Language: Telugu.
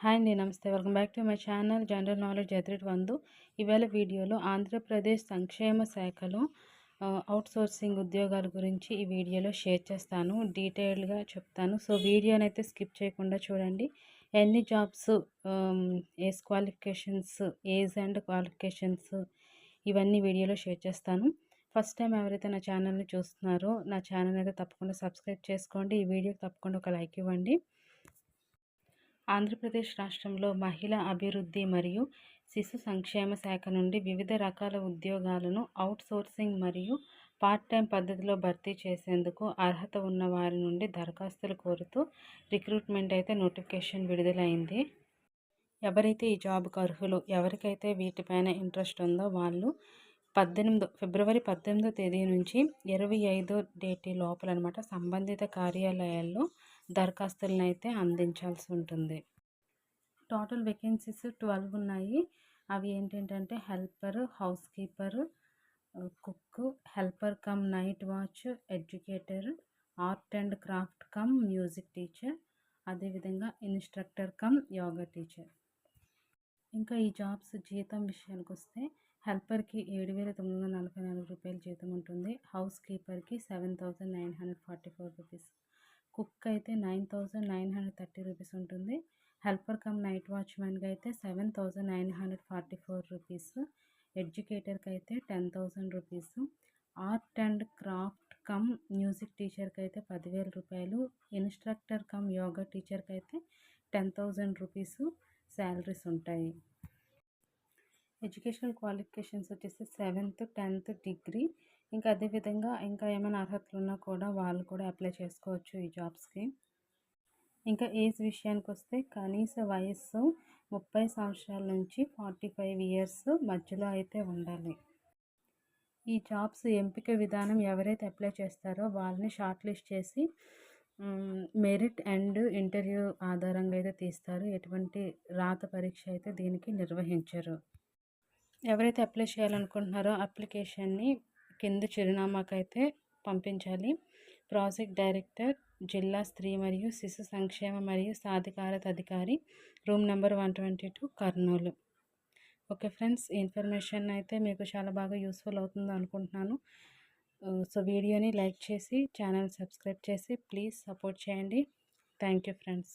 హాయ్ అండి, నమస్తే. Welcome back to my channel general knowledge ఎథ్రిట్ వందు. ఇవాళ వీడియోలో ఆంధ్రప్రదేశ్ సంక్షేమ శాఖలో అవుట్సోర్సింగ్ ఉద్యోగాల గురించి ఈ వీడియోలో షేర్ చేస్తాను. డీటెయిల్డ్గా చెప్తాను. సో వీడియోని అయితే స్కిప్ చేయకుండా చూడండి. ఎన్ని jobs, age qualifications, age and qualifications ఇవన్నీ వీడియోలో షేర్ చేస్తాను. ఫస్ట్ టైం ఎవరైతే నా ఛానల్ని చూస్తున్నారో నా ఛానల్ అయితే తప్పకుండా సబ్స్క్రైబ్ చేసుకోండి. ఈ వీడియోకి తప్పకుండా ఒక లైక్ ఇవ్వండి. ఆంధ్రప్రదేశ్ రాష్ట్రంలో మహిళా అభివృద్ధి మరియు శిశు సంక్షేమ శాఖ నుండి వివిధ రకాల ఉద్యోగాలను అవుట్సోర్సింగ్ మరియు పార్ట్ టైం పద్ధతిలో భర్తీ చేసేందుకు అర్హత ఉన్న వారి నుండి దరఖాస్తులు కోరుతూ రిక్రూట్మెంట్ అయితే నోటిఫికేషన్ విడుదలైంది. ఎవరైతే ఈ జాబ్కు అర్హులు, ఎవరికైతే వీటిపైన ఇంట్రెస్ట్ ఉందో వాళ్ళు ఫిబ్రవరి 18వ తేదీ నుంచి 25వ డేట్ లోపల అనమాట సంబంధిత కార్యాలయాల్లో దరఖాస్తులను అయితే అందించాల్సి ఉంటుంది. టోటల్ వేకెన్సీస్ 12 ఉన్నాయి. అవి ఏంటంటే helper, house keeper, cook, helper cum night watch, educator, art and craft cum music teacher, అదేవిధంగా ఇన్స్ట్రక్టర్ కమ్ యోగా టీచర్. ఇంకా ఈ జాబ్స్ జీతం విషయానికి వస్తే హెల్పర్కి 7,944 రూపాయల జీతం ఉంటుంది. హౌస్ కీపర్కి 7,944 రూపీస్, కుక్ అయితే 9,930 రూపీస్ ఉంటుంది. హెల్పర్ కమ్ నైట్ వాచ్మెన్కి అయితే 7,944 రూపీస్, ఎడ్యుకేటర్కి అయితే 10,000 rupees, art and craft cum music టీచర్కి అయితే 10,000 రూపాయలు, ఇన్స్ట్రక్టర్ కమ్ యోగా టీచర్కి అయితే 10,000 రూపీస్ శాలరీస్ ఉంటాయి. ఎడ్యుకేషనల్ క్వాలిఫికేషన్స్ వచ్చేసి 7th, 10th డిగ్రీ. ఇంకా అదేవిధంగా ఇంకా ఏమైనా అర్హతలు ఉన్నా కూడా వాళ్ళు కూడా అప్లై చేసుకోవచ్చు ఈ జాబ్స్కి. ఇంకా ఏజ్ విషయానికి వస్తే కనీస వయస్సు 30 సంవత్సరాల నుంచి 45 ఇయర్స్ మధ్యలో అయితే ఉండాలి. ఈ జాబ్స్ ఎంపిక విధానం ఎవరైతే అప్లై చేస్తారో వాళ్ళని షార్ట్ లిస్ట్ చేసి మెరిట్ అండ్ ఇంటర్వ్యూ ఆధారంగా అయితే తీస్తారు. ఎటువంటి రాత పరీక్ష అయితే దీనికి నిర్వహించరు. ఎవరైతే అప్లై చేయాలనుకుంటున్నారో అప్లికేషన్ని కింద చిరునామాకైతే పంపించాలి. ప్రాజెక్ట్ డైరెక్టర్, జిల్లా స్త్రీ మరియు శిశు సంక్షేమ మరియు సాధికారత అధికారి, room number 122, Kurnool. Okay friends, ఈ ఇన్ఫర్మేషన్ అయితే మీకు చాలా బాగా యూస్ఫుల్ అవుతుంది అనుకుంటున్నాను. సో వీడియోని లైక్ చేసి ఛానల్ సబ్స్క్రైబ్ చేసి ప్లీజ్ సపోర్ట్ చేయండి. Thank you friends.